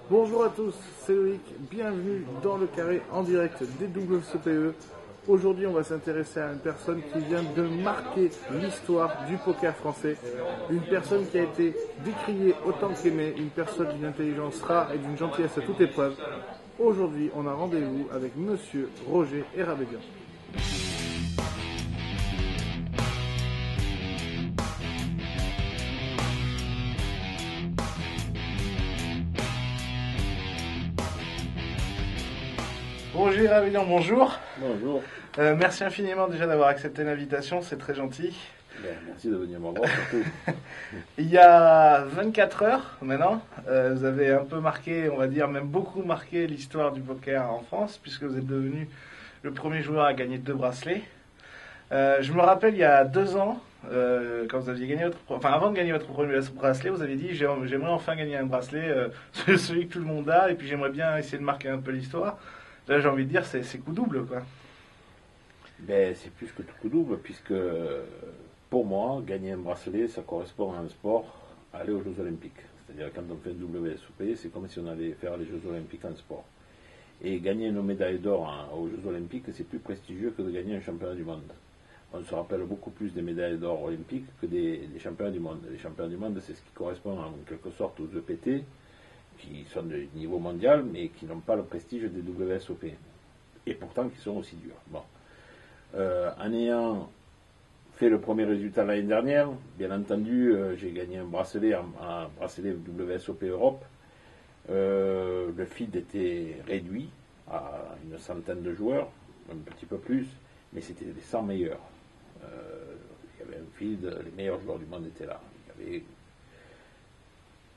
Bonjour à tous, c'est Loïc, bienvenue dans le carré en direct des WCPE. Aujourd'hui, on va s'intéresser à une personne qui vient de marquer l'histoire du poker français. Une personne qui a été décriée autant qu'aimée, une personne d'une intelligence rare et d'une gentillesse à toute épreuve. Aujourd'hui, on a rendez-vous avec Monsieur Roger Erabédian. Roger Erabédian, bonjour. Bonjour. Merci infiniment déjà d'avoir accepté l'invitation, c'est très gentil. Merci de venir me voir surtout. Il y a 24 heures maintenant, vous avez un peu marqué, on va dire même beaucoup marqué l'histoire du poker en France, puisque vous êtes devenu le premier joueur à gagner 2 bracelets. Je me rappelle il y a 2 ans, quand vous aviez gagné avant de gagner votre premier bracelet, vous avez dit j'aimerais enfin gagner un bracelet, celui que tout le monde a, et puis j'aimerais bien essayer de marquer un peu l'histoire. Là j'ai envie de dire c'est coup double quoi. C'est plus que tout coup double, puisque pour moi, gagner un bracelet, ça correspond à un sport, aller aux Jeux Olympiques. C'est-à-dire quand on fait un WSOP, c'est comme si on allait faire les Jeux Olympiques en sport. Et gagner une médaille d'or aux Jeux Olympiques, c'est plus prestigieux que de gagner un championnat du monde. On se rappelle beaucoup plus des médailles d'or olympiques que des championnats du monde. Les championnats du monde, c'est ce qui correspond en quelque sorte aux EPT, qui sont de niveau mondial, mais qui n'ont pas le prestige des WSOP. Et pourtant, qui sont aussi durs. Bon. En ayant fait le premier résultat l'année dernière, bien entendu, j'ai gagné un bracelet WSOP Europe. Le field était réduit à une centaine de joueurs, un petit peu plus, mais c'était les 100 meilleurs. Il y avait un field, les meilleurs joueurs du monde étaient là.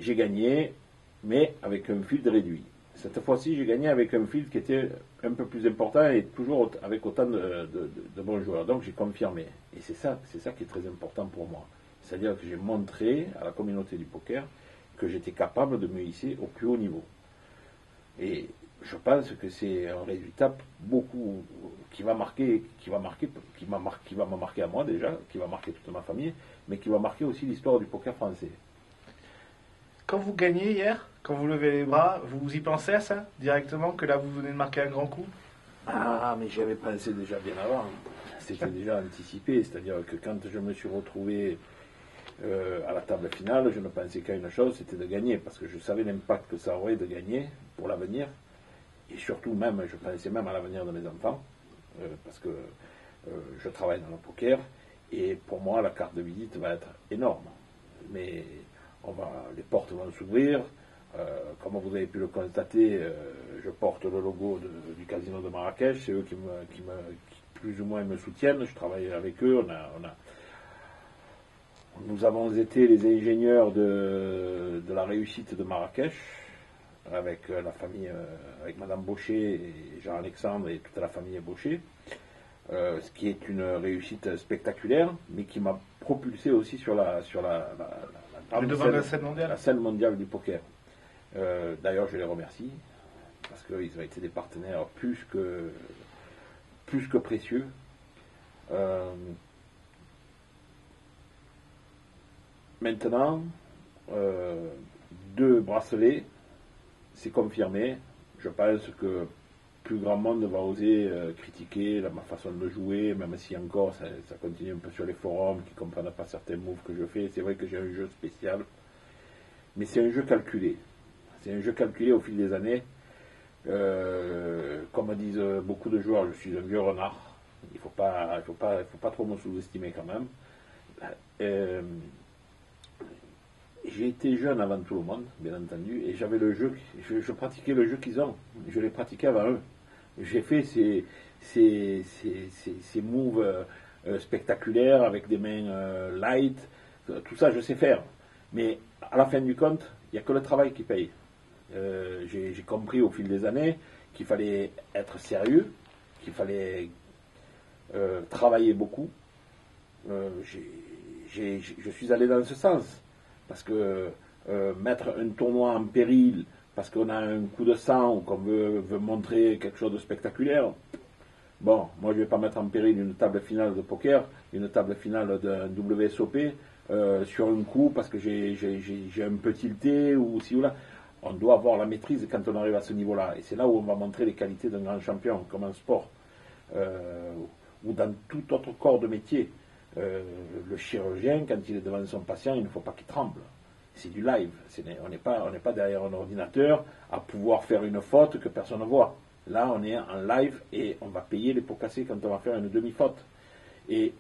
J'ai gagné, mais avec un field réduit. Cette fois-ci, j'ai gagné avec un field qui était un peu plus important et toujours avec autant de bons joueurs. Donc j'ai confirmé. Et c'est ça qui est très important pour moi. C'est-à-dire que j'ai montré à la communauté du poker que j'étais capable de me hisser au plus haut niveau. Et je pense que c'est un résultat qui va me marquer à moi déjà, qui va marquer toute ma famille, mais qui va marquer aussi l'histoire du poker français. Quand vous gagnez hier, quand vous levez les bras, vous y pensez à ça directement, que là vous venez de marquer un grand coup? Ah, mais j'y avais pensé déjà bien avant. C'était déjà anticipé, c'est-à-dire que quand je me suis retrouvé à la table finale, je ne pensais qu'à une chose, c'était de gagner, parce que je savais l'impact que ça aurait de gagner pour l'avenir, et surtout même, je pensais même à l'avenir de mes enfants, parce que je travaille dans le poker, et pour moi la carte de visite va être énorme. Mais les portes vont s'ouvrir. Comme vous avez pu le constater, je porte le logo du casino de Marrakech. C'est eux qui plus ou moins me soutiennent. Je travaille avec eux. Nous avons été les ingénieurs de la réussite de Marrakech avec la famille, avec Madame Baucher et Jean-Alexandre et toute la famille Baucher. Ce qui est une réussite spectaculaire, mais qui m'a propulsé aussi sur la scène mondiale du poker. D'ailleurs, je les remercie, parce qu'ils ont été des partenaires plus que précieux. Maintenant, 2 bracelets, c'est confirmé. Je pense que plus grand monde va oser critiquer ma façon de jouer, même si encore ça continue un peu sur les forums, qui ne comprennent pas certains moves que je fais. C'est vrai que j'ai un jeu spécial, mais c'est un jeu calculé. C'est un jeu calculé au fil des années. Comme disent beaucoup de joueurs, je suis un vieux renard. Il ne faut pas trop me sous-estimer quand même. J'ai été jeune avant tout le monde, bien entendu, et j'avais le jeu, je pratiquais le jeu qu'ils ont. Je l'ai pratiqué avant eux. J'ai fait ces moves spectaculaires avec des mains light, tout ça je sais faire. Mais à la fin du compte, il n'y a que le travail qui paye. J'ai compris au fil des années qu'il fallait être sérieux, qu'il fallait travailler beaucoup. Je suis allé dans ce sens, parce que mettre un tournoi en péril parce qu'on a un coup de sang ou qu'on veut montrer quelque chose de spectaculaire, bon, moi je ne vais pas mettre en péril une table finale de poker, une table finale d'un WSOP sur un coup parce que j'ai un peu tilté ou ci ou là. On doit avoir la maîtrise quand on arrive à ce niveau-là. Et c'est là où on va montrer les qualités d'un grand champion, comme un sport, ou dans tout autre corps de métier. Le chirurgien, quand il est devant son patient, il ne faut pas qu'il tremble. C'est du live. On n'est pas derrière un ordinateur à pouvoir faire une faute que personne ne voit. Là, on est en live et on va payer les pots cassés quand on va faire une demi-faute. Et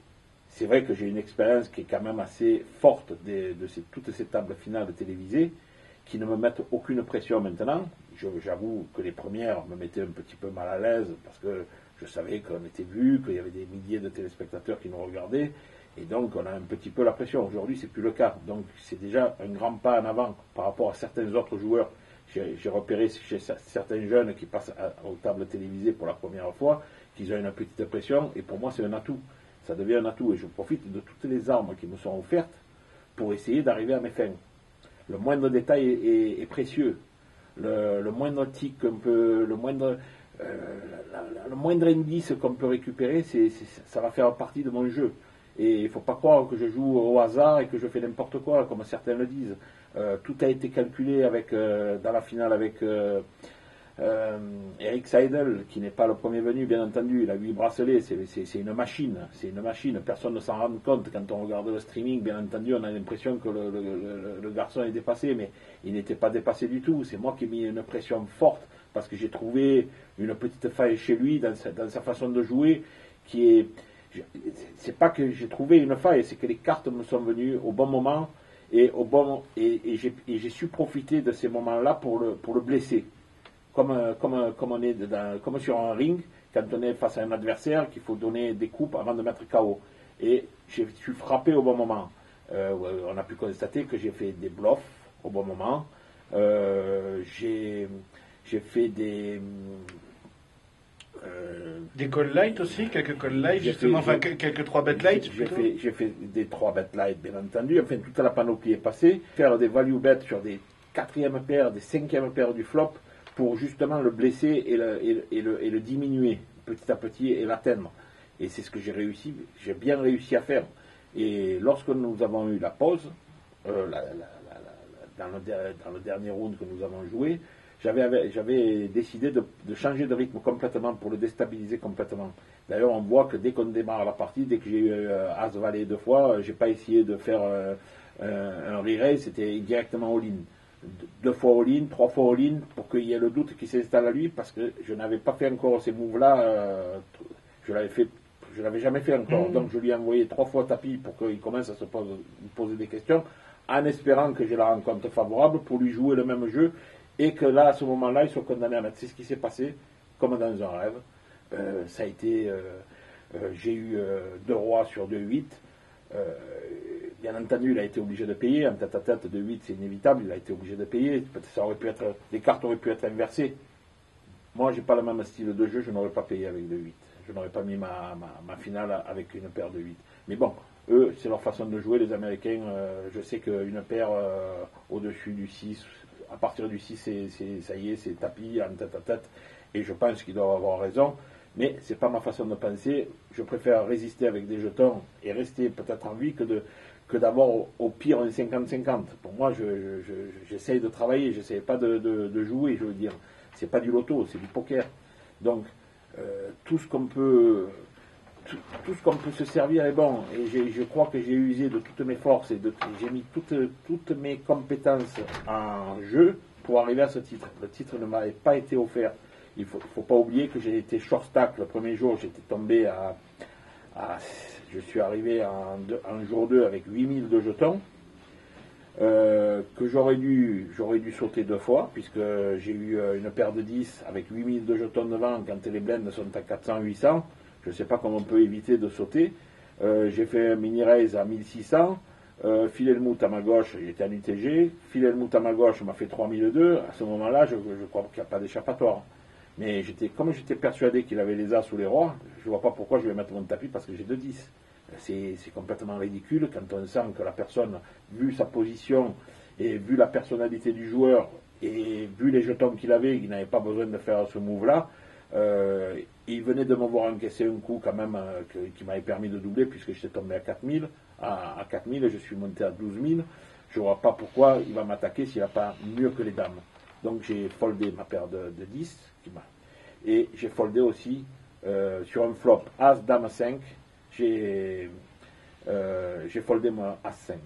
c'est vrai que j'ai une expérience qui est quand même assez forte de toutes ces tables finales télévisées qui ne me mettent aucune pression maintenant. J'avoue que les premières me mettaient un petit peu mal à l'aise parce que je savais qu'on était vu, qu'il y avait des milliers de téléspectateurs qui nous regardaient. Et donc, on a un petit peu la pression. Aujourd'hui, c'est plus le cas. Donc, c'est déjà un grand pas en avant par rapport à certains autres joueurs. J'ai repéré chez certains jeunes qui passent aux tables télévisées pour la première fois qu'ils ont une petite pression. Et pour moi, c'est un atout. Ça devient un atout. Et je profite de toutes les armes qui me sont offertes pour essayer d'arriver à mes fins. Le moindre détail est précieux. Le moindre tic qu'on peut, le moindre indice qu'on peut récupérer, ça va faire partie de mon jeu. Et il ne faut pas croire que je joue au hasard et que je fais n'importe quoi, comme certains le disent. Tout a été calculé dans la finale avec Eric Seidel, qui n'est pas le premier venu, bien entendu. Il a 8 bracelets, c'est une machine. C'est une machine. Personne ne s'en rend compte. Quand on regarde le streaming, bien entendu, on a l'impression que le garçon est dépassé, mais il n'était pas dépassé du tout. C'est moi qui ai mis une pression forte parce que j'ai trouvé une petite faille chez lui dans sa façon de jouer qui est. C'est pas que j'ai trouvé une faille, c'est que les cartes me sont venues au bon moment et j'ai su profiter de ces moments-là pour le blesser. Comme sur un ring, quand on est face à un adversaire, qu'il faut donner des coups avant de mettre KO. Et j'ai su frapper au bon moment. On a pu constater que j'ai fait des bluffs au bon moment. J'ai fait des call light aussi, quelques call light, justement, quelques 3 bet light. J'ai fait des 3 bet light, bien entendu. Enfin, toute la panoplie est passée. Faire des value bets sur des 4e paires, des 5e paires du flop pour justement le blesser et le diminuer petit à petit et l'atteindre. Et c'est ce que j'ai bien réussi à faire. Et lorsque nous avons eu la pause, dans le dernier round que nous avons joué, j'avais décidé de changer de rythme complètement pour le déstabiliser complètement. D'ailleurs, on voit que dès qu'on démarre la partie, dès que j'ai eu As-Valet 2 fois, j'ai pas essayé de faire un re-raise, c'était directement all-in. 2 fois all-in, 3 fois all-in, pour qu'il y ait le doute qui s'installe à lui, parce que je n'avais pas fait encore ces moves-là, je l'avais jamais fait encore. Donc je lui ai envoyé 3 fois tapis pour qu'il commence à se poser des questions, en espérant que j'ai la rencontre favorable pour lui jouer le même jeu. Et que là, à ce moment-là, ils sont condamnés à mettre. C'est ce qui s'est passé, comme dans un rêve. Ça a été. J'ai eu 2 rois sur 2-8. Bien entendu, il a été obligé de payer. En tête-à-tête de 8, c'est inévitable. Il a été obligé de payer. Les cartes auraient pu être inversées. Moi, j'ai pas le même style de jeu. Je n'aurais pas payé avec 2-8. Je n'aurais pas mis ma finale avec une paire de 8. Mais bon, eux, c'est leur façon de jouer. Les Américains, je sais qu'une paire au-dessus du 6. À partir du 6, ça y est, c'est tapis en tête-à-tête. Et je pense qu'ils doivent avoir raison. Mais ce n'est pas ma façon de penser. Je préfère résister avec des jetons et rester peut-être en vie que d'avoir au pire un 50-50. Pour moi, j'essaye de travailler. Je n'essaye pas de jouer, je veux dire. Ce n'est pas du loto, c'est du poker. Donc, tout ce qu'on peut se servir est bon. Et je crois que j'ai usé de toutes mes forces et j'ai mis toutes mes compétences en jeu pour arriver à ce titre. Le titre ne m'avait pas été offert. Il ne faut pas oublier que j'ai été short stack le premier jour. J'étais tombé je suis arrivé en jour 2 avec 8000 de jetons. Que j'aurais dû sauter 2 fois, puisque j'ai eu une paire de 10 avec 8000 de jetons devant quand les blends sont à 400-800. Je ne sais pas comment on peut éviter de sauter. J'ai fait un mini raise à 1600. Filet de mout à ma gauche, j'étais en UTG. Filet de mout à ma gauche m'a fait 3002. À ce moment-là, je crois qu'il n'y a pas d'échappatoire. Mais comme j'étais persuadé qu'il avait les as ou les rois, je ne vois pas pourquoi je vais mettre mon tapis parce que j'ai 2-10. C'est complètement ridicule quand on sent que la personne, vu sa position et vu la personnalité du joueur et vu les jetons qu'il avait, il n'avait pas besoin de faire ce move-là. Il venait de me voir encaisser un coup quand même qui m'avait permis de doubler puisque j'étais tombé à 4000. À 4000, je suis monté à 12 000. Je ne vois pas pourquoi il va m'attaquer s'il n'a pas mieux que les dames. Donc j'ai foldé ma paire de 10, et j'ai foldé aussi sur un flop As, Dame 5, j'ai foldé mon As 5.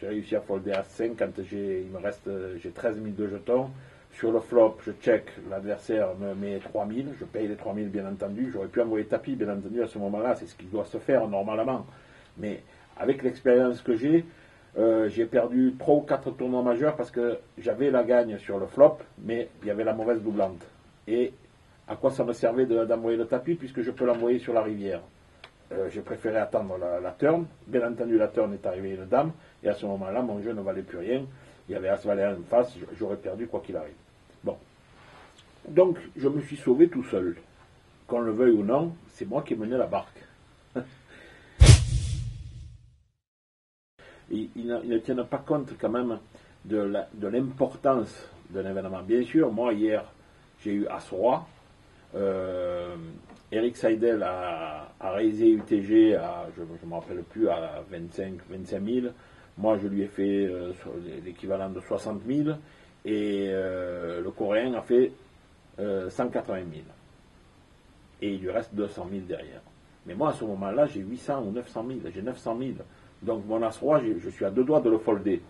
J'ai réussi à folder As 5 quand j'ai 13 000 de jetons. Sur le flop, je check, l'adversaire me met 3 000, je paye les 3 000 bien entendu. J'aurais pu envoyer tapis, bien entendu, à ce moment-là, c'est ce qui doit se faire normalement. Mais avec l'expérience que j'ai perdu 3 ou 4 tournois majeurs parce que j'avais la gagne sur le flop, mais il y avait la mauvaise doublante. Et à quoi ça me servait d'envoyer le tapis puisque je peux l'envoyer sur la rivière. J'ai préféré attendre la turn. Bien entendu, la turn est arrivée une dame, et à ce moment-là, mon jeu ne valait plus rien. Il y avait As-Valet en face, j'aurais perdu quoi qu'il arrive. Bon. Donc, je me suis sauvé tout seul. Qu'on le veuille ou non, c'est moi qui ai mené la barque. Ils ne tiennent pas compte quand même de l'importance d'un événement. Bien sûr, moi hier, j'ai eu As-Roi. Eric Seidel a raisé UTG à, je ne me rappelle plus, à 25 000. Moi, je lui ai fait l'équivalent de 60 000. Et le Coréen a fait 180 000. Et il lui reste 200 000 derrière. Mais moi, à ce moment-là, j'ai 800 ou 900 000. J'ai 900 000. Donc, mon As-Roi, je suis à 2 doigts de le folder.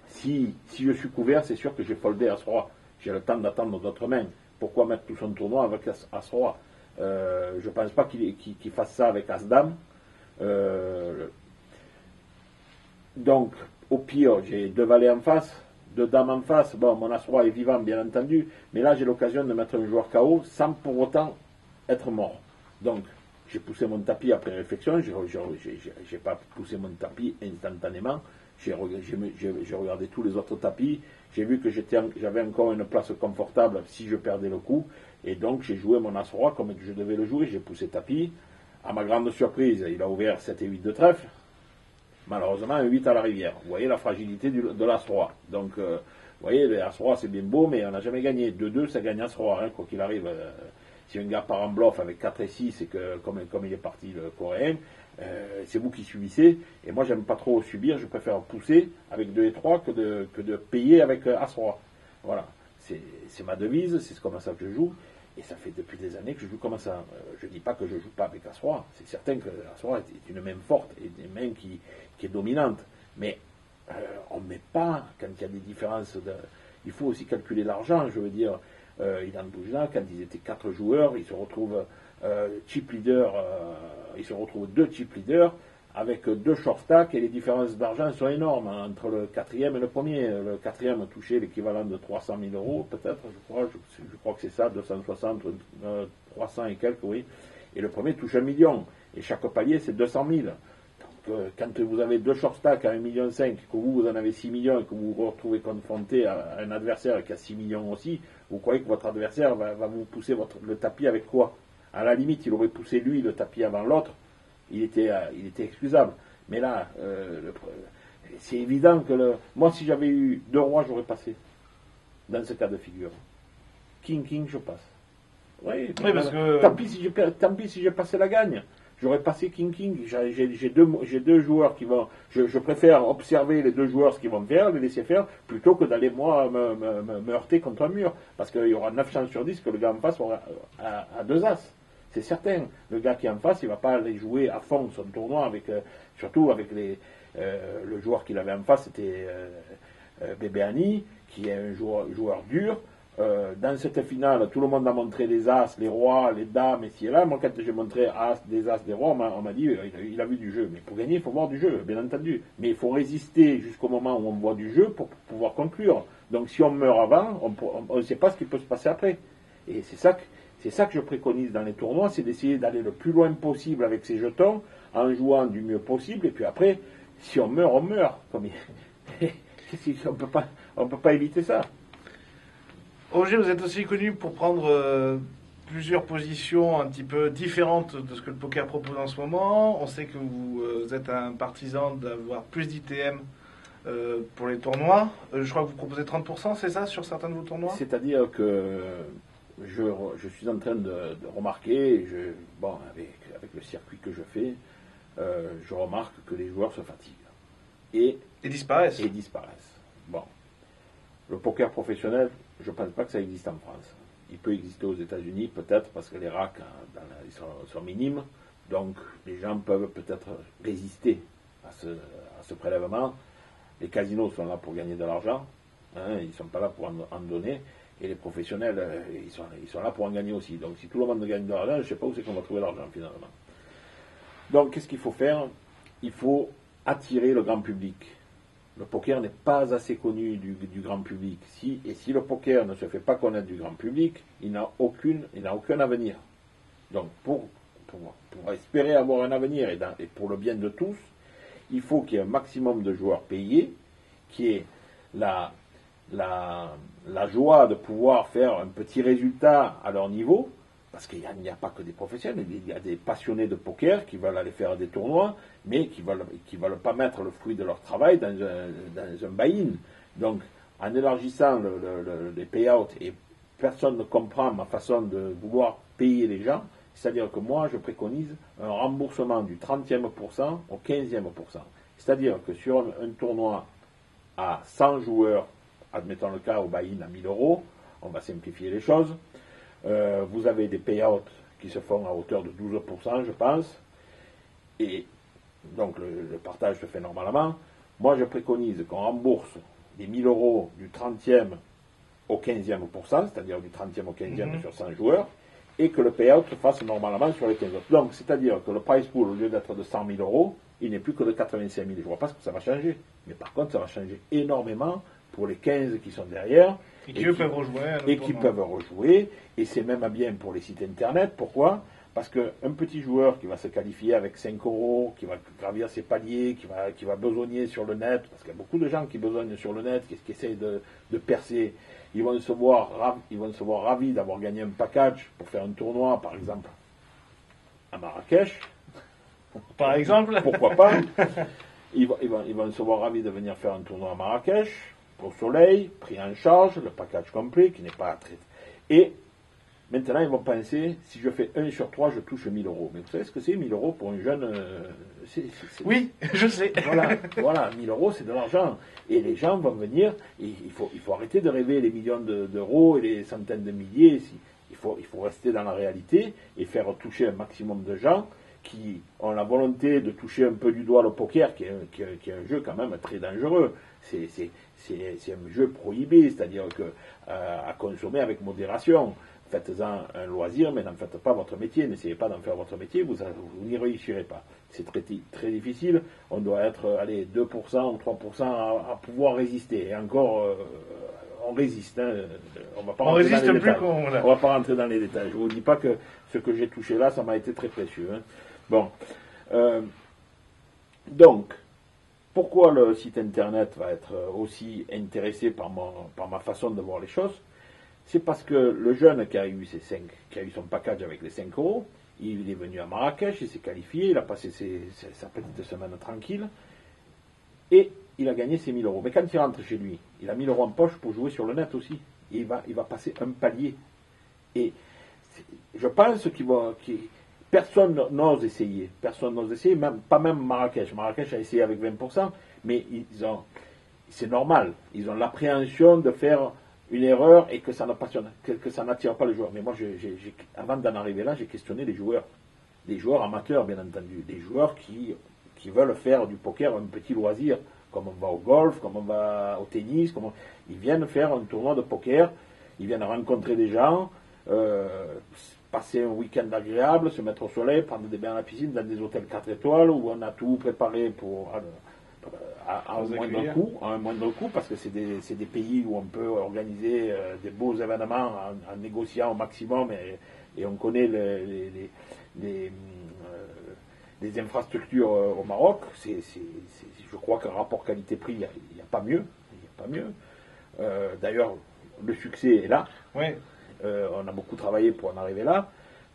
Si je suis couvert, c'est sûr que j'ai foldé As-Roi. J'ai le temps d'attendre d'autres mains. Pourquoi mettre tout son tournoi avec As-Roi? Je ne pense pas qu'il fasse ça avec As-Dame. Donc, au pire, j'ai 2 valets en face, 2 dames en face. Bon, mon As-Roi est vivant, bien entendu. Mais là, j'ai l'occasion de mettre un joueur KO sans pour autant être mort. Donc, j'ai poussé mon tapis après réflexion. Je n'ai pas poussé mon tapis instantanément. J'ai regardé tous les autres tapis. J'ai vu que j'avais encore une place confortable si je perdais le coup. Et donc, j'ai joué mon As-Roi comme je devais le jouer. J'ai poussé tapis. À ma grande surprise, il a ouvert 7 et 8 de trèfle. Malheureusement, un 8 à la rivière. Vous voyez la fragilité de l'As-Roi. Donc, vous voyez, l'As-Roi, c'est bien beau, mais on n'a jamais gagné. 2-2, ça gagne As-Roi, hein, quoi qu'il arrive. Si un gars part en bluff avec 4 et 6, et que, comme il est parti, le Coréen, c'est vous qui subissez. Et moi, j'aime pas trop subir. Je préfère pousser avec 2 et 3 que de payer avec As-Roi. Voilà. C'est ma devise, c'est comme ça que je joue. Et ça fait depuis des années que je joue comme ça. Je ne dis pas que je ne joue pas avec As-Roi. C'est certain que As-Roi est une main forte et une main qui est dominante. Mais on ne met pas, quand il y a des différences, il faut aussi calculer l'argent. Je veux dire, Ilan Boujna, quand ils étaient 4 joueurs, ils se retrouvent chip leader, ils se retrouvent 2 chip leaders avec 2 short stacks et les différences d'argent sont énormes entre le 4e et le premier. Le 4e a touché l'équivalent de 300 000 euros, peut-être, je crois que c'est ça, 260, 300 et quelques, oui. Et le premier touche 1 million. Et chaque palier, c'est 200 000. Donc, quand vous avez 2 short stacks à 1,5 million, que vous en avez 6 millions et que vous vous retrouvez confronté à un adversaire qui a 6 millions aussi, vous croyez que votre adversaire va vous pousser le tapis avec quoi? À la limite, il aurait poussé lui le tapis avant l'autre. Il était excusable. Mais là, c'est évident que moi, si j'avais eu 2 rois, j'aurais passé. Dans ce cas de figure. King, je passe. Oui, parce que... Tant pis si j'ai passé la gagne. J'aurais passé King. J'ai deux joueurs qui vont... Je préfère observer les 2 joueurs ce qu'ils vont faire, les laisser faire, plutôt que d'aller, moi, me heurter contre un mur. Parce qu'il y aura 9 chances sur 10 que le gars en face aura à 2 as. C'est certain. Le gars qui est en face, il ne va pas aller jouer à fond son tournoi, surtout avec le joueur qu'il avait en face, c'était Bébéani, qui est un joueur dur. Dans cette finale, tout le monde a montré les as, les rois, les dames, ici et là. Moi, quand j'ai montré des as, des rois, on m'a dit il a vu du jeu. Mais pour gagner, il faut voir du jeu, bien entendu. Mais il faut résister jusqu'au moment où on voit du jeu pour pouvoir conclure. Donc si on meurt avant, on ne sait pas ce qui peut se passer après. Et c'est ça que je préconise dans les tournois, c'est d'essayer d'aller le plus loin possible avec ses jetons, en jouant du mieux possible, et puis après, si on meurt, on meurt. On ne peut pas éviter ça. Roger, vous êtes aussi connu pour prendre plusieurs positions un petit peu différentes de ce que le poker propose en ce moment. On sait que vous êtes un partisan d'avoir plus d'ITM pour les tournois. Je crois que vous proposez 30%, c'est ça, sur certains de vos tournois? C'est-à-dire que je suis en train de remarquer, avec le circuit que je fais, je remarque que les joueurs se fatiguent. Et disparaissent. Bon. Le poker professionnel, je ne pense pas que ça existe en France. Il peut exister aux États-Unis, peut-être, parce que les racks ils sont minimes. Donc, les gens peuvent peut-être résister à ce prélèvement. Les casinos sont là pour gagner de l'argent. Hein, ils ne sont pas là pour en donner. Et les professionnels, ils sont là pour en gagner aussi. Donc, si tout le monde gagne de l'argent, je ne sais pas où c'est qu'on va trouver l'argent, finalement. Donc, qu'est-ce qu'il faut faire? Il faut attirer le grand public. Le poker n'est pas assez connu du grand public. Si le poker ne se fait pas connaître du grand public, il n'a aucun avenir. Donc, pour espérer avoir un avenir et pour le bien de tous, il faut qu'il y ait un maximum de joueurs payés, qu'il y ait la joie de pouvoir faire un petit résultat à leur niveau, parce qu'il n'y a pas que des professionnels, il y a des passionnés de poker qui veulent aller faire des tournois, mais qui veulent pas mettre le fruit de leur travail dans un buy-in. Donc, en élargissant les payouts, et personne ne comprend ma façon de vouloir payer les gens, c'est-à-dire que moi, je préconise un remboursement du 30e pourcent au 15e pourcent. C'est-à-dire que sur un tournoi à 100 joueurs, admettons le cas au buy-in à 1000 euros, on va simplifier les choses, vous avez des payouts qui se font à hauteur de 12%, je pense, et donc le partage se fait normalement. Moi, je préconise qu'on rembourse les 1000 euros du 30e au 15e pourcent, c'est-à-dire du 30e au 15e sur 100 joueurs, et que le payout se fasse normalement sur les 15 autres. Donc, c'est-à-dire que le prize pool, au lieu d'être de 100 000 euros, il n'est plus que de 85 000. Je ne vois pas ce que ça va changer. Mais par contre, ça va changer énormément pour les 15 qui sont derrière. Et qui peuvent rejouer. Et qui peuvent rejouer. Et c'est même bien pour les sites internet. Pourquoi? Parce qu'un petit joueur qui va se qualifier avec 5 euros, qui va gravir ses paliers, qui va besogner sur le net, parce qu'il y a beaucoup de gens qui besognent sur le net, qui essayent de percer, ils vont se voir ravis d'avoir gagné un package pour faire un tournoi, par exemple, à Marrakech. Par exemple. Pourquoi pas? Ils vont se voir ravis de venir faire un tournoi à Marrakech, au soleil, pris en charge, le package complet, qui n'est pas très... Et maintenant, ils vont penser, si je fais 1 sur 3, je touche 1000 euros. Mais vous savez ce que c'est, 1000 euros pour un jeune? Oui, je sais. Voilà, 1000 euros, c'est de l'argent. Et les gens vont venir, et il faut arrêter de rêver les millions d'euros et les centaines de milliers. Il faut rester dans la réalité et faire toucher un maximum de gens qui ont la volonté de toucher un peu du doigt le poker, qui est un jeu quand même très dangereux. C'est un jeu prohibé, c'est-à-dire que à consommer avec modération. Faites-en un loisir, mais n'en faites pas votre métier. N'essayez pas d'en faire votre métier, vous n'y réussirez pas. C'est très difficile. On doit être 2% ou 3% à pouvoir résister. Et encore, on résiste. Hein. On va pas rentrer dans les détails. On va pas rentrer dans les détails. Je ne vous dis pas que ce que j'ai touché là, ça m'a été très précieux. Hein. Bon. Donc, pourquoi le site internet va être aussi intéressé par ma façon de voir les choses? C'est parce que le jeune qui a eu son package avec les 5 euros, il est venu à Marrakech, il s'est qualifié, il a passé sa petite semaine tranquille, et il a gagné ses 1000 euros. Mais quand il rentre chez lui, il a 1000 euros en poche pour jouer sur le net aussi. Et il va passer un palier. Et je pense personne n'ose essayer. Personne n'ose essayer, pas même Marrakech. Marrakech a essayé avec 20%, mais c'est normal. Ils ont l'appréhension de faire une erreur et que ça n'attire pas les joueurs. Mais moi, avant d'en arriver là, j'ai questionné les joueurs amateurs, bien entendu, des joueurs qui veulent faire du poker un petit loisir, comme on va au golf, comme on va au tennis, ils viennent faire un tournoi de poker, ils viennent rencontrer des gens, passer un week-end agréable, se mettre au soleil, prendre des bains à la piscine dans des hôtels 4 étoiles où on a tout préparé pour... à un moindre coût, parce que c'est des pays où on peut organiser des beaux événements en négociant au maximum et on connaît les infrastructures au Maroc. Je crois qu'un rapport qualité-prix, il n'y a pas mieux. D'ailleurs, le succès est là. Oui. On a beaucoup travaillé pour en arriver là.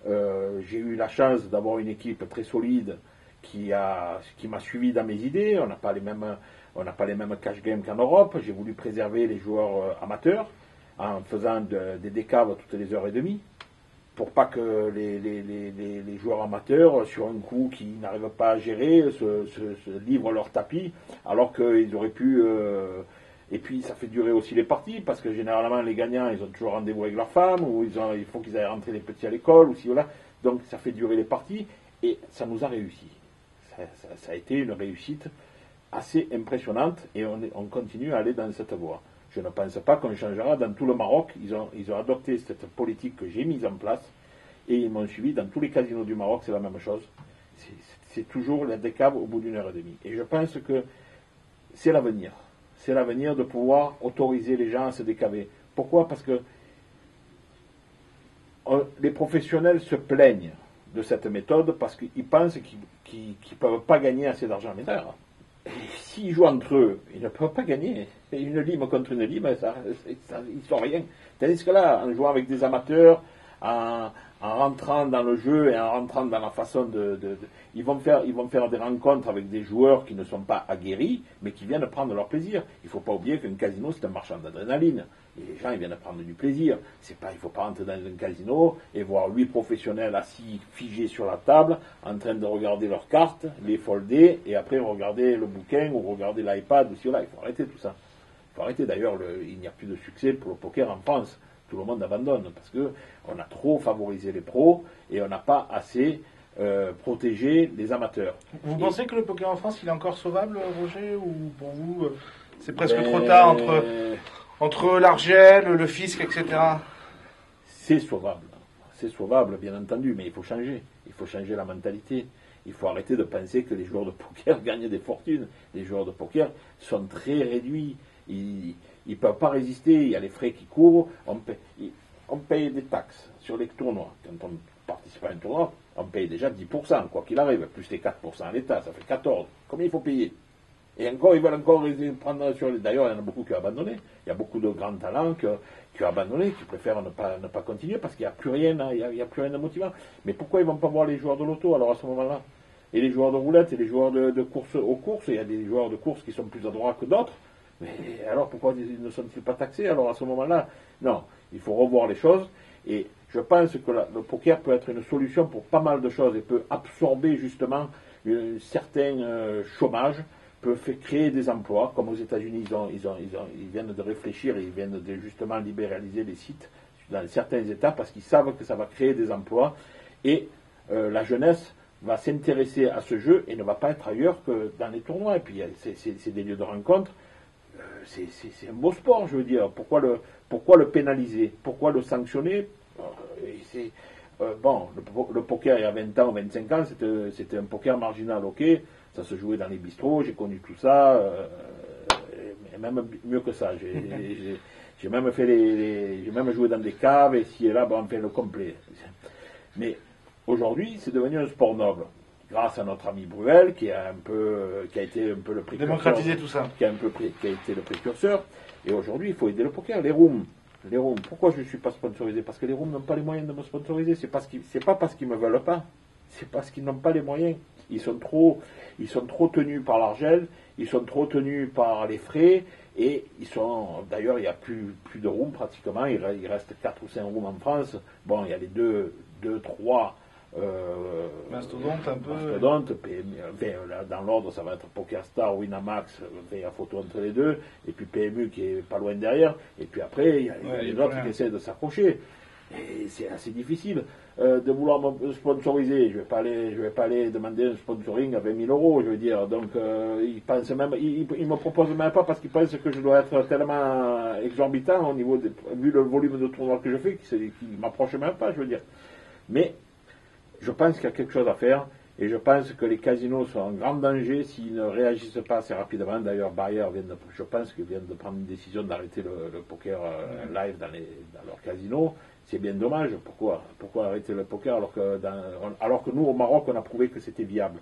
J'ai eu la chance d'avoir une équipe très solide qui m'a suivi dans mes idées. On n'a pas les mêmes cash games qu'en Europe. J'ai voulu préserver les joueurs amateurs en faisant des décaves toutes les heures et demie pour pas que les joueurs amateurs, sur un coup qui n'arrivent pas à gérer, se livrent leur tapis, alors qu'ils auraient pu Et puis ça fait durer aussi les parties, parce que généralement les gagnants, ils ont toujours rendez-vous avec leur femme, ou il faut qu'ils aillent rentrer les petits à l'école, ou si voilà. Donc ça fait durer les parties, et ça nous a réussi. Ça a été une réussite assez impressionnante, et on continue à aller dans cette voie. Je ne pense pas qu'on changera dans tout le Maroc. Ils ont adopté cette politique que j'ai mise en place, et ils m'ont suivi dans tous les casinos du Maroc, c'est la même chose. C'est toujours la décave au bout d'une heure et demie. Et je pense que c'est l'avenir. C'est l'avenir de pouvoir autoriser les gens à se décaver. Pourquoi? Parce que les professionnels se plaignent de cette méthode parce qu'ils pensent qu'ils ne peuvent pas gagner assez d'argent. Mais là, s'ils jouent entre eux, ils ne peuvent pas gagner. Une lime contre une lime, ils ne sont rien. Tandis que là, en jouant avec des amateurs, en rentrant dans le jeu et en rentrant dans la façon ils vont faire des rencontres avec des joueurs qui ne sont pas aguerris, mais qui viennent prendre leur plaisir. Il ne faut pas oublier qu'un casino, c'est un marchand d'adrénaline. Et les gens, ils viennent prendre du plaisir. Il ne faut pas rentrer dans un casino et voir 8 professionnels assis, figés sur la table, en train de regarder leurs cartes, les folder, et après regarder le bouquin ou regarder l'iPad ou si là. Il faut arrêter tout ça. Il faut arrêter. D'ailleurs, il n'y a plus de succès pour le poker en France. Tout le monde abandonne parce qu'on a trop favorisé les pros et on n'a pas assez protégé les amateurs. Vous pensez que le poker en France, il est encore sauvable, Roger, ou pour vous, c'est presque trop tard entre l'Argel, le fisc, etc. C'est sauvable, bien entendu, mais il faut changer. Il faut changer la mentalité. Il faut arrêter de penser que les joueurs de poker gagnent des fortunes. Les joueurs de poker sont très réduits. Ils ne peuvent pas résister. Il y a les frais qui courent. On paye des taxes sur les tournois. Quand on participe à un tournoi, on paye déjà 10%, quoi qu'il arrive, plus les 4% à l'État, ça fait 14%. Combien il faut payer? Et encore, ils veulent encore prendre sur les... D'ailleurs, il y en a beaucoup qui ont abandonné. Il y a beaucoup de grands talents qui ont abandonné, qui préfèrent ne pas continuer parce qu'il n'y a plus rien, il y a plus rien de motivant. Mais pourquoi ils ne vont pas voir les joueurs de loto alors à ce moment-là? Et les joueurs de roulette et les joueurs de course aux courses, il y a des joueurs de course qui sont plus adroits que d'autres. Mais alors pourquoi ils ne sont-ils pas taxés alors à ce moment-là? Non, il faut revoir les choses. Et je pense que le poker peut être une solution pour pas mal de choses et peut absorber justement un certain chômage, peut créer des emplois, comme aux États-Unis, ils viennent de réfléchir et ils viennent de justement libéraliser les sites dans certains États parce qu'ils savent que ça va créer des emplois et la jeunesse va s'intéresser à ce jeu et ne va pas être ailleurs que dans les tournois. Et puis c'est des lieux de rencontre. C'est un beau sport, je veux dire. Pourquoi le pénaliser? Pourquoi le sanctionner? Bon, le poker il y a 20 ans, 25 ans, c'était un poker marginal, ok. Ça se jouait dans les bistrots, j'ai connu tout ça, et même mieux que ça. J'ai même j'ai même joué dans des caves, et ci et là, on fait le complet. Mais aujourd'hui, c'est devenu un sport noble. Grâce à notre ami Bruel, qui a été un peu le précurseur. Démocratiser tout ça. Qui a été le précurseur. Et aujourd'hui, il faut aider le poker. Les rooms. Pourquoi je ne suis pas sponsorisé? Parce que les rooms n'ont pas les moyens de me sponsoriser. C'est pas parce qu'ils ne me veulent pas. C'est parce qu'ils n'ont pas les moyens. Ils sont trop tenus par l'argel, ils sont trop tenus par les frais, et d'ailleurs, il n'y a plus de rooms pratiquement. Il reste 4 ou 5 rooms en France. Bon, il y a les 2-3 mastodonte un peu. Mastodonte, dans l'ordre, ça va être PokerStar, Winamax, il y a photo entre les deux, et puis PMU qui est pas loin derrière, et puis après, il y a les autres qui essaient de s'accrocher. Et c'est assez difficile de vouloir me sponsoriser. Je vais pas aller demander un sponsoring à 20 000 euros, je veux dire. Donc, ils me proposent même pas parce qu'ils pensent que je dois être tellement exorbitant au niveau vu le volume de tournois que je fais, qui m'approche même pas, je veux dire. Mais je pense qu'il y a quelque chose à faire et je pense que les casinos sont en grand danger s'ils ne réagissent pas assez rapidement. D'ailleurs, Bayer je pense qu'ils viennent de prendre une décision d'arrêter le poker live dans leur casino. C'est bien dommage. Pourquoi arrêter le poker alors que nous, au Maroc, on a prouvé que c'était viable?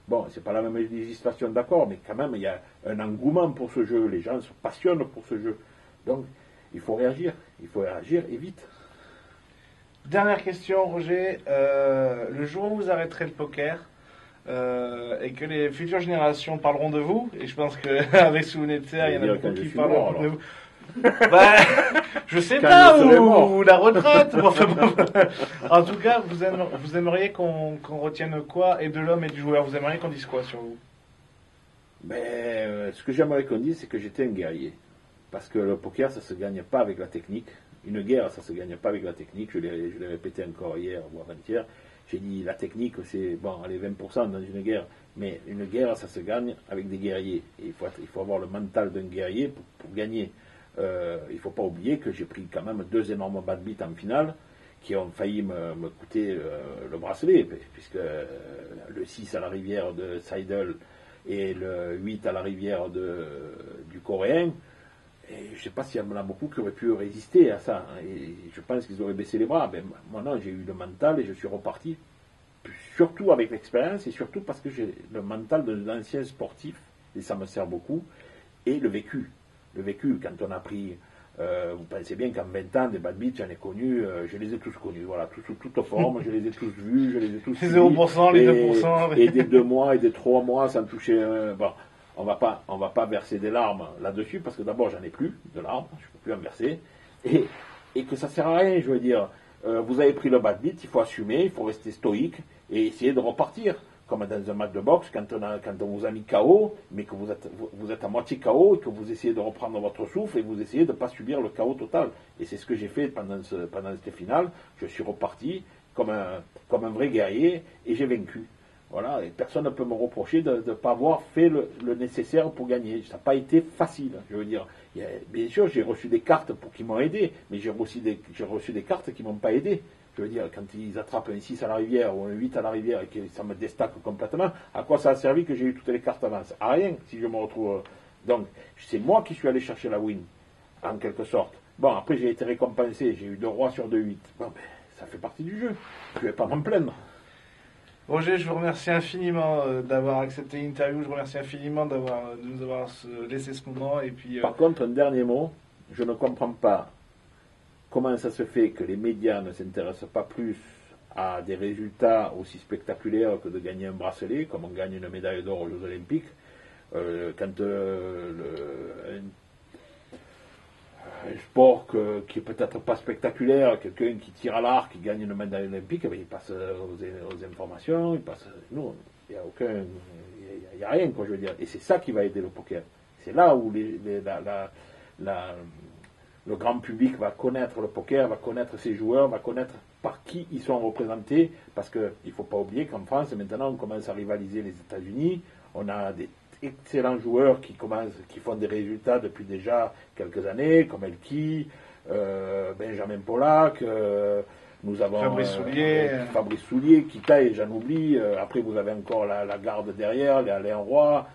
Bon, c'est pas la même législation, d'accord, mais quand même, il y a un engouement pour ce jeu. Les gens se passionnent pour ce jeu. Donc, il faut réagir. Il faut réagir et vite. Dernière question, Roger. Le jour où vous arrêterez le poker et que les futures générations parleront de vous, et je pense qu'avec Souvenez de Serre, il y en a beaucoup qui parleront de vous. Bah, je sais pas, ou la retraite. En tout cas, vous aimeriez qu'on retienne quoi, et de l'homme et du joueur? Vous aimeriez qu'on dise quoi sur vous? Ce que j'aimerais qu'on dise, c'est que j'étais un guerrier. Parce que le poker, ça ne se gagne pas avec la technique. Une guerre, ça ne se gagne pas avec la technique. Je l'ai répété encore hier ou avant-hier. J'ai dit, la technique, c'est, bon, allez, 20% dans une guerre. Mais une guerre, ça se gagne avec des guerriers. Et il faut avoir le mental d'un guerrier pour gagner. Il ne faut pas oublier que j'ai pris quand même 2 énormes bad beats en finale qui ont failli me coûter le bracelet, puisque le 6 à la rivière de Seidel et le 8 à la rivière du Coréen, et je ne sais pas s'il y en a beaucoup qui auraient pu résister à ça, et je pense qu'ils auraient baissé les bras. Ben, moi non, j'ai eu le mental et je suis reparti, surtout avec l'expérience et surtout parce que j'ai le mental d'un ancien sportif, et ça me sert beaucoup, et le vécu. Le vécu, quand on a pris... vous pensez bien qu'en 20 ans, des bad beats, j'en ai connu, je les ai tous connus, voilà, sous toute forme, je les ai tous vus, je les ai tous les 0%, les 2%. Et des 2 mois et des 3 mois sans toucher... bon, on va pas verser des larmes là-dessus, parce que d'abord, j'en ai plus de larmes, je ne peux plus en verser, et que ça sert à rien, je veux dire. Vous avez pris le bad beat, il faut assumer, il faut rester stoïque, et essayer de repartir. Comme dans un match de boxe, quand on vous a mis KO, mais que vous êtes à moitié KO et que vous essayez de reprendre votre souffle et vous essayez de ne pas subir le KO total. Et c'est ce que j'ai fait pendant cette finale. Je suis reparti comme un vrai guerrier et j'ai vaincu. Voilà, et personne ne peut me reprocher de ne pas avoir fait le nécessaire pour gagner. Ça n'a pas été facile, je veux dire. Bien sûr, j'ai reçu des cartes qui m'ont aidé, mais j'ai reçu des cartes qui ne m'ont pas aidé. Je veux dire, quand ils attrapent un 6 à la rivière ou un 8 à la rivière et que ça me déstaque complètement, à quoi ça a servi que j'ai eu toutes les cartes avance? À rien, si je me retrouve. Donc, c'est moi qui suis allé chercher la win, en quelque sorte. Bon, après, j'ai été récompensé, j'ai eu 2 rois sur 2 8. Bon, ben, ça fait partie du jeu. Je ne vais pas m'en plaindre. Roger, je vous remercie infiniment d'avoir accepté l'interview. Je vous remercie infiniment de nous avoir laissé ce moment. Et puis, Par contre, un dernier mot, je ne comprends pas comment ça se fait que les médias ne s'intéressent pas plus à des résultats aussi spectaculaires que de gagner un bracelet, comme on gagne une médaille d'or aux Jeux Olympiques, quand un sport qui est peut-être pas spectaculaire, quelqu'un qui tire à l'arc, qui gagne une médaille olympique, il passe aux informations, il passe... Non, il n'y a rien, quoi, je veux dire. Et c'est ça qui va aider le poker. C'est là où le grand public va connaître le poker, va connaître ses joueurs, va connaître par qui ils sont représentés, parce qu'il ne faut pas oublier qu'en France, maintenant, on commence à rivaliser les États-Unis, on a des excellents joueurs qui font des résultats depuis déjà quelques années, comme Elki, Benjamin Pollack, nous avons Fabrice Soulier, Kita et j'en oublie, après vous avez encore la garde derrière, les Alain Roy,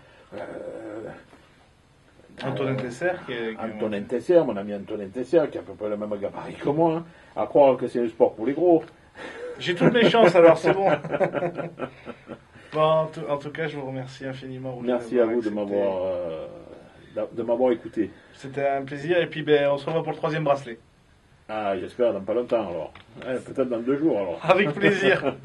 Antonin Tesser, Antonin Tesser, mon ami Antonin Tesser, qui a à peu près le même gabarit que moi, hein, à croire que c'est le sport pour les gros. J'ai toutes mes chances, alors c'est bon. Bon, en tout cas, je vous remercie infiniment. Roger, merci à vous de m'avoir écouté. C'était un plaisir, et puis on se revoit pour le 3e bracelet. Ah, j'espère dans pas longtemps alors. Peut-être dans 2 jours alors. Avec plaisir.